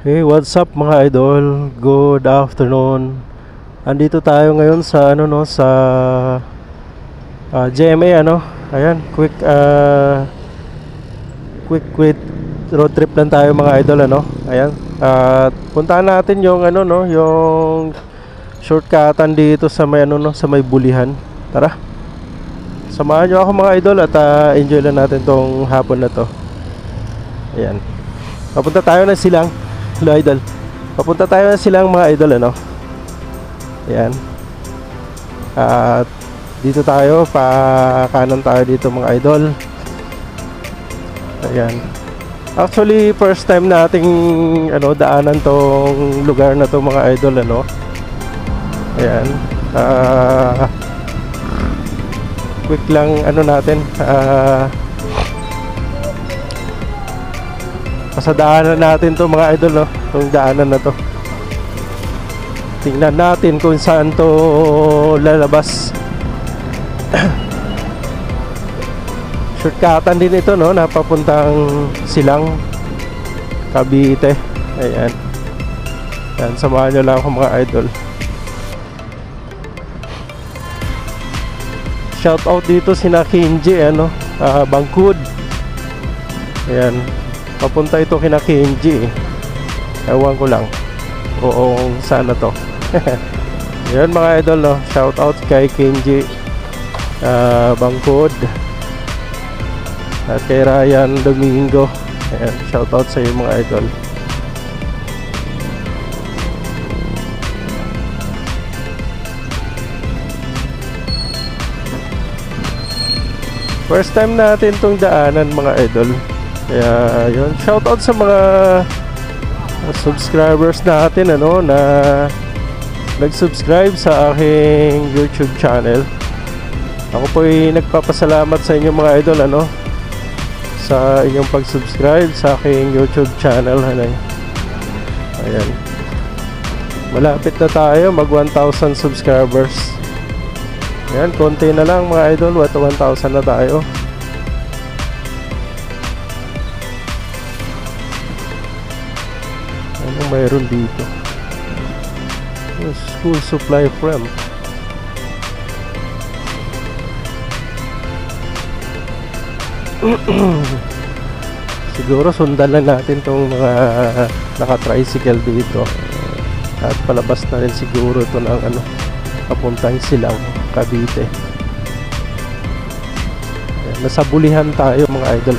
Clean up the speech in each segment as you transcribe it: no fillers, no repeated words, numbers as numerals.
Hey, what's up mga idol? Good afternoon. Andito tayo ngayon sa sa GMA Ayan, quick road trip lang tayo mga idol Ayan. At puntahan natin yung yung shortcutan dito sa may sa may bulihan. Tara. Samahan niyo ako mga idol at enjoy lang natin tong hapon na to. Ayan. Papunta tayo ng Silang. Hello idol. Papunta tayo ng Silang mga idol Ayan. At dito tayo, pa kanan tayo dito mga idol. Ayan. Actually first time nating daanan tong lugar na to mga idol Ayan. Quick lang natin pasadaanan natin to mga idol itong daanan na to. Tingnan natin kung saan to lalabas. Shortcutan din ito napapuntang Silang, Cavite. Ayan. Ayan, samahan nyo lang ako mga idol. Shout out dito sina Kenji Bangkud. Ayan. Papunta ito kina Kenji ewan ko lang saan na to. Ayan mga idol shout out kay Kenji Bangkud at kay Ryan Domingo. Ayan, shout out sa iyo mga idol. First time natin tong daanan mga idol. Kaya yun, shout out sa mga subscribers natin na nag-subscribe sa aking YouTube channel. Ako po ay nagpapasalamat sa inyo mga idol sa inyong pag-subscribe sa aking YouTube channel. Ayan. Malapit na tayo mag 1,000 subscribers. Ayan, konti na lang mga idol, 1,000 na tayo. Anong mayroon dito? School supply frame. Siguro sundan lang natin tong mga naka-tricycle dito. At palabas na rin siguro ito ng papuntang Silang, Cavite. Ayan, nasa bulihan tayo mga idol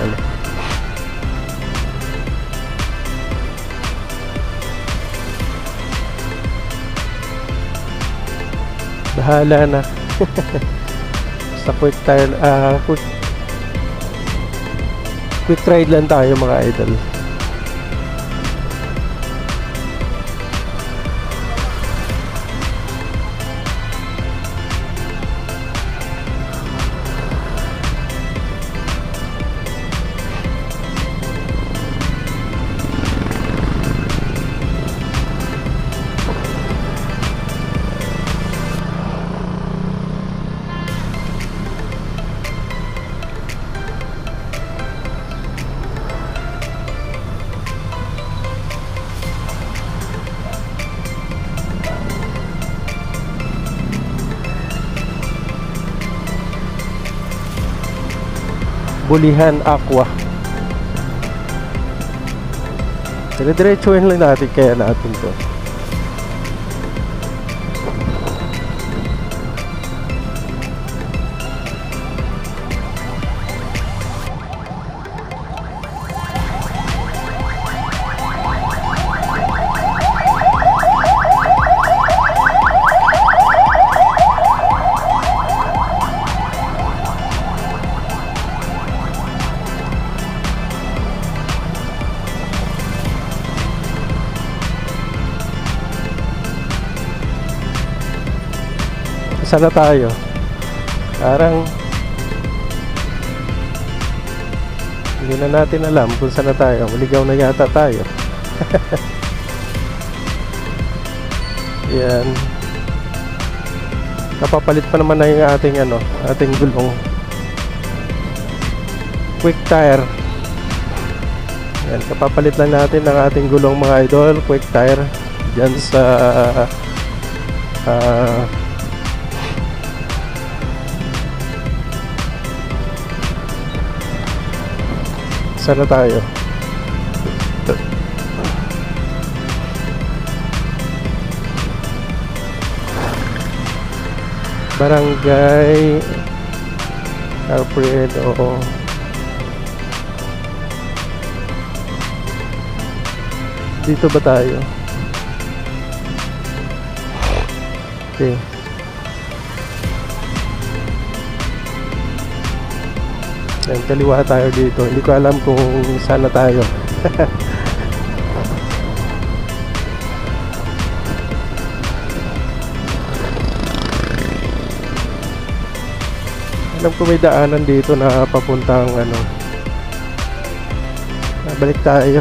bahala na. Sa quick ride lang tayo mga idol. Bulihan Aqua. Dire-diretsuhin lang natin kaya natin to. Saan na tayo? Parang hindi na natin alam kung saan na tayo. Maligaw na yata tayo. Yan. Kapapalit pa naman na yung ating gulong. Quick tire. Yan, kapapalit lang natin ng ating gulong mga idol, quick tire dyan sa saan na tayo? Barangay Alfredo. Dito ba tayo? Okay. Yan, kaliwa tayo dito. Hindi ko alam kung saan na tayo. Alam ko may daanan dito na papuntang ano. Balik tayo.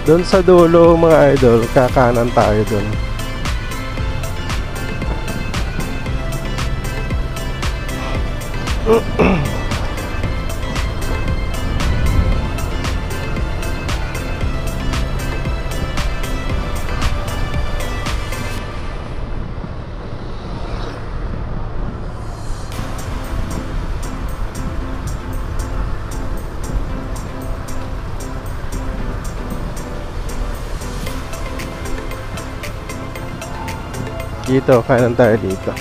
Doon sa dulo mga idol, kakanan tayo doon. Dito, kanan tayo dito.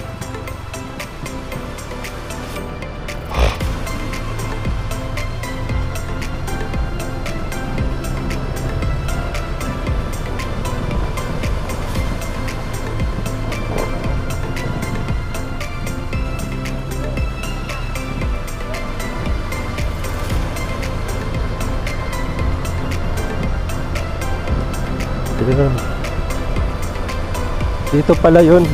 Dito pala yun.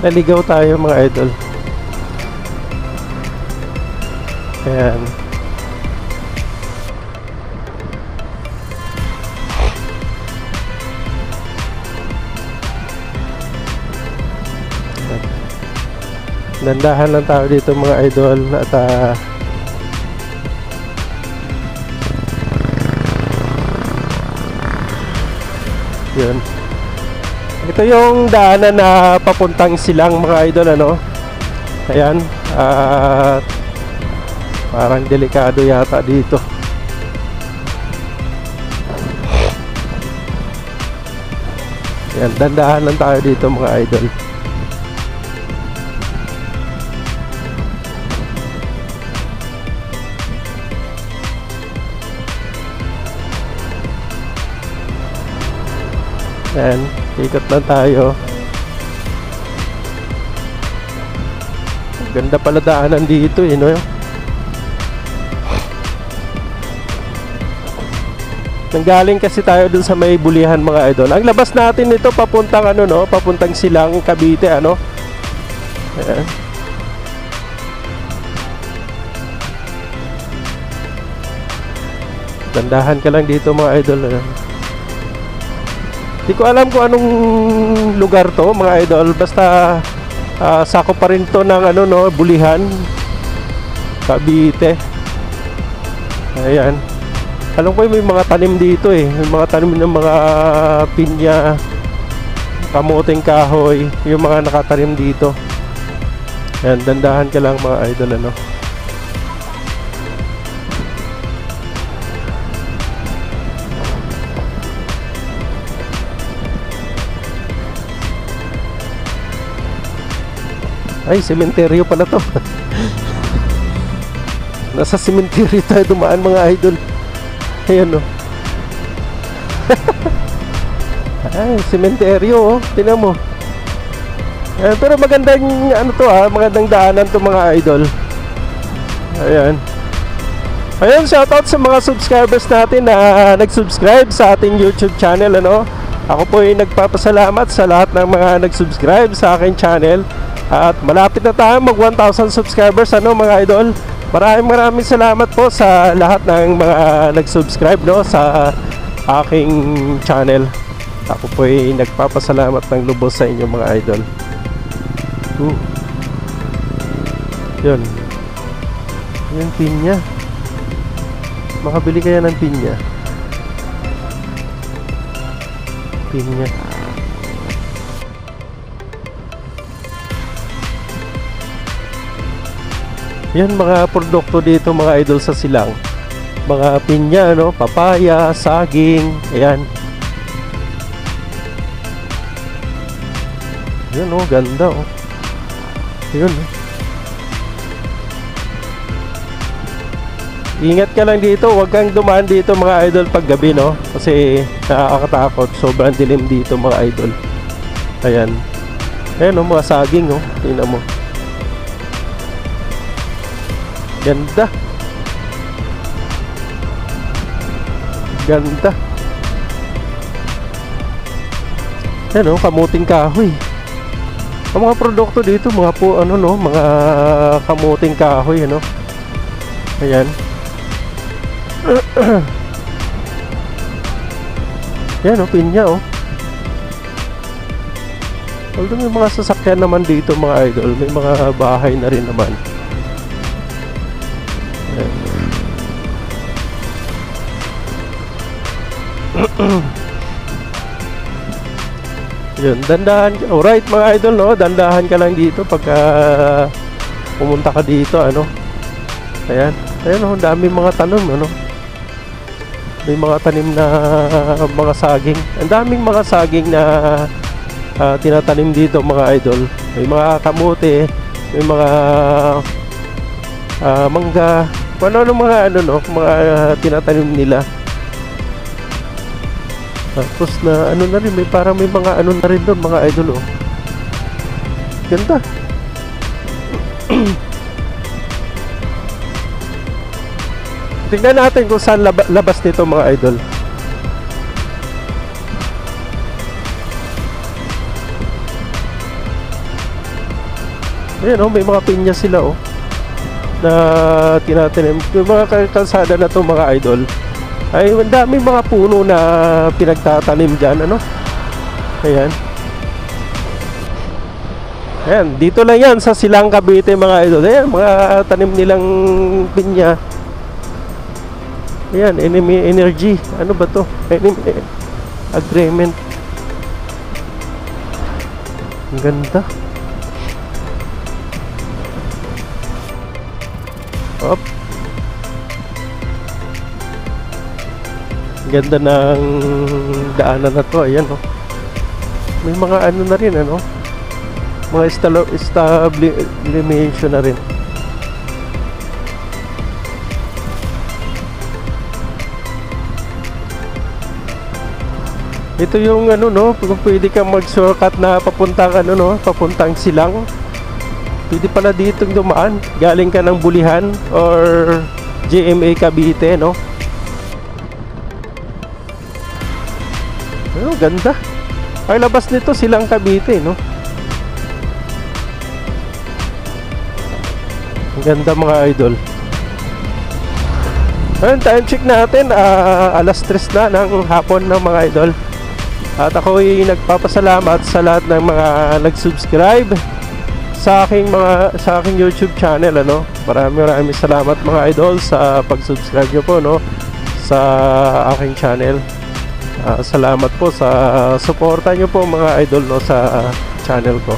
Naligaw tayo mga idol. Ayan. Dandahan lang tayo dito mga idol. At yun. Ito yung daanan na papuntang Silang mga idol, ano. Ayan. Parang delikado yata dito. Ayan, dandahan lang tayo dito mga idol. Ayan, ikot lang tayo. Ganda pala daanan dito eh, no? Nanggaling kasi tayo dun sa may bulihan mga idol. Ang labas natin nito papuntang ano, no? Papuntang Silang, Cavite, ano? Ayan. Dandahan ka lang dito mga idol, ano? Di ko alam kung anong lugar to mga idol. Basta sakop pa rin to ng ano, no, bulihan, Cavite. Ayan. Alam ko may mga tanim dito eh. May mga tanim ng mga pinya, kamuting kahoy, yung mga nakatanim dito. Ayan, dandahan ka lang mga idol, ano. Ay, sementeryo pala to. Nasa sementeryo tayo dumaan mga idol. Ayan, oh. Ay, sementeryo, oh. Tingnan mo. Ayan, pero magandang ano to, magandang daanan to mga idol. Ayan. Ayan, shoutout sa mga subscribers natin na nag-subscribe sa ating YouTube channel, ano. Ako po ay nagpapasalamat sa lahat ng mga nag-subscribe sa aking channel. At malapit na tayo mag 1,000 subscribers, ano mga idol. Maraming salamat po sa lahat ng mga nag-subscribe, no, sa aking channel. Ako po ay nagpapasalamat ng lubos sa inyo mga idol. Go. Yun. Yung pinya. Makabili kaya ng pinya. Pinya. Yan mga produkto dito mga idol sa Silang. Mga pinya, no? Papaya, saging. Ayan. Yan oh, ganda oh. Yun oh. Ingat ka lang dito, huwag kang dumaan dito mga idol pag gabi, no? Kasi nakakatakot, sobrang dilim dito mga idol. Ayan. Ayan oh, mga saging oh. Tingnan mo. Ganda. Ganda. Ayan oh, kamuting kahoy. Ang mga produkto dito, mga po ano no, mga kamuting kahoy, ano. Ayan. Yan oh, pinya oh. Although may mga sasakyan naman dito mga idol, may mga bahay na rin naman. Ayan. Yun, dandahan. Alright mga idol, no, dandahan ka lang dito pagka pumunta ka dito, ano. Ayan, ayan oh, dami mga tanom, ano. May mga tanim na mga saging. Ang daming mga saging na tinatanim dito mga idol. May mga kamote, may mga mangga, ano mga ano no, mga tinatanim nila. Tapos na ano na rin, may parang may mga ano na rin doon mga idol oh. Ganda. Tingnan natin kung saan labas nito mga idol. Ayan oh, may mga pinya sila oh, na tinatanim. Yung mga kalsada na to mga idol, ay ang daming mga puno na pinagtatanim dyan, ano. Ayan. Ayan, dito lang yan sa Silang Cavite mga idol. Ayan, mga tanim nilang pinya. Ayan, enemy energy. Ano ba to? Enemy agreement. Ang ganda. Op. Ganda ng daanan na to. Ayan oh. May mga ano na rin, ano, mga establishment na rin. Ito yung ano no, kung pwede kang mag-shortcut na papuntang ano no, papuntang Silang. Pwede pala dito dumaan. Galing ka ng Bulihan or GMA Cavite, no? Oh, ganda. Ay, labas nito Silang Cavite, no? Ang ganda mga idol. Ayun, time check natin, alas 3 na ng hapon ng mga idol. At ako'y nagpapasalamat sa lahat ng mga nag-subscribe sa aking YouTube channel, ano. Maraming salamat mga idol sa pag-subscribe niyo po, no, sa aking channel. Salamat po sa suporta niyo po mga idol, no, sa channel ko.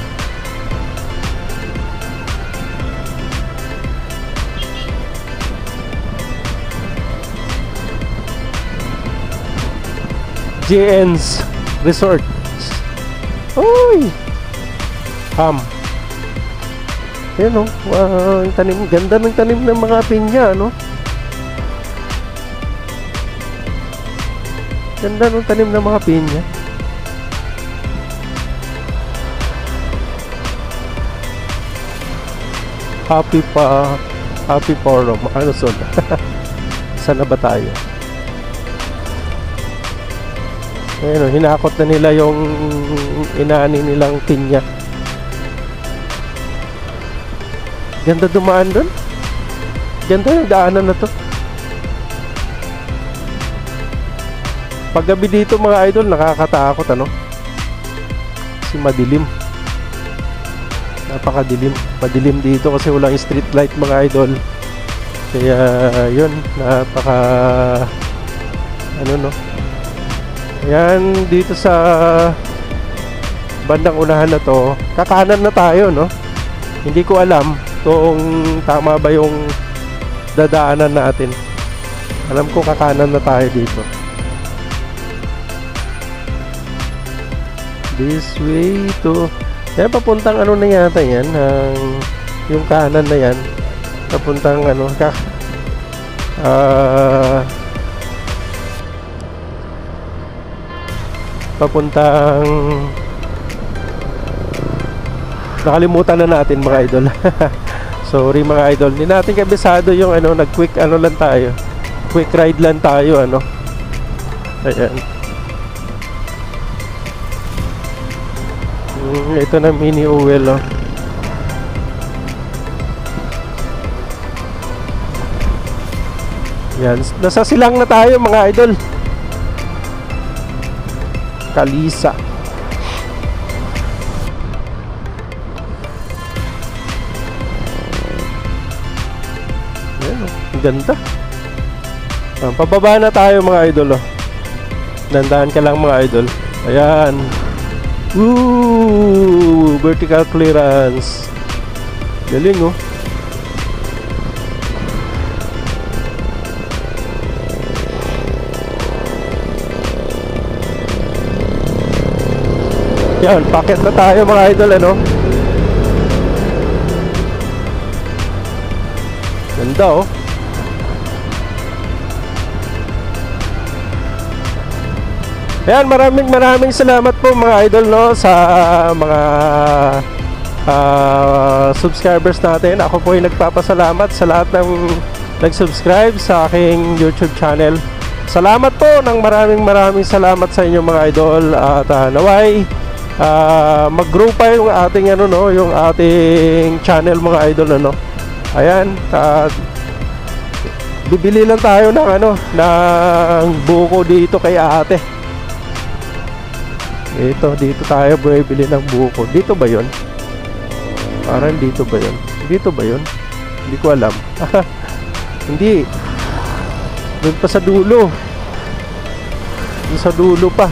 JN's Resort. Uy! Ayan o, ang tanim, ganda ng tanim ng mga pinya, no? Ganda ng tanim ng mga pinya. Happy Forum. Ano son? Saan na ba tayo? Ayan o, hinakot na nila yung inaani nilang pinya. Ganda dumaan dun. Ganda yung daanan na to. Paggabi dito mga idol, nakakatakot, ano? Kasi madilim. Napakadilim. Padilim dito kasi walang street light mga idol. Kaya yun, napaka ano no. Ayan, dito sa bandang unahan na to, kakanan na tayo no. Hindi ko alam kung tama ba yung dadaanan natin. Alam ko kakanan na tayo dito. This way to... Yan, papuntang ano na yata yan. Yung kanan na yan. Papuntang ano... papuntang... Nakalimutan na natin mga idol. Sorry mga idol. Hindi natin kabisado yung ano, nag-quick ano lang tayo. Quick ride lang tayo ano. Ayan. Ito na mini oil oh. Yan. Nasa silang na tayo mga idol. Kalisa. Ayan oh. Ang ganda. Pababa na tayo mga idol oh. Dandahan ka lang mga idol. Ayan. Woo! Vertical clearance. Galing oh. Yan, packet na tayo mga idol ano. Ganda oh. Ayan, maraming salamat po mga idol no sa mga subscribers natin. Ako po ay nagpapasalamat sa lahat ng nag-subscribe sa aking YouTube channel. Salamat po ng maraming salamat sa inyo mga idol at naway mag-grow pa yung ating ano no, yung ating channel mga idol ano. Ayan, bibili lang tayo ng ano, ng buko dito kay ate. Dito tayo bili ng buko. Dito ba yun? Parang dito ba yun? Dito ba yun? Hindi ko alam. Hindi. Doon pa sa dulo. Doon sa dulo pa.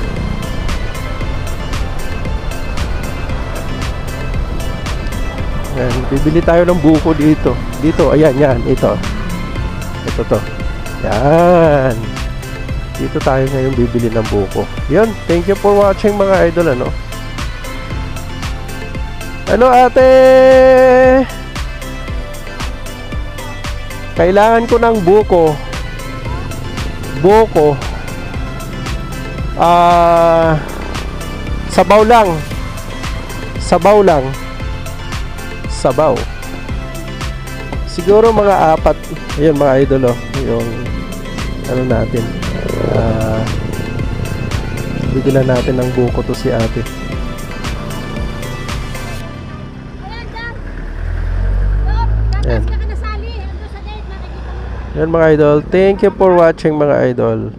Ayan, bibili tayo ng buko dito. Dito, ayan, yan. Ito to. Yan. Dito tayo ngayon bibili ng buko. Yun, thank you for watching mga idol ano. Ano ate? Kailangan ko ng buko. Buko. Sabaw lang. Sabaw lang. Sabaw. Siguro mga 4. Ayun mga idol oh. Yung ano natin. Bigyan natin ng buko to si ate. Yan. Yan mga idol. Thank you for watching mga idol.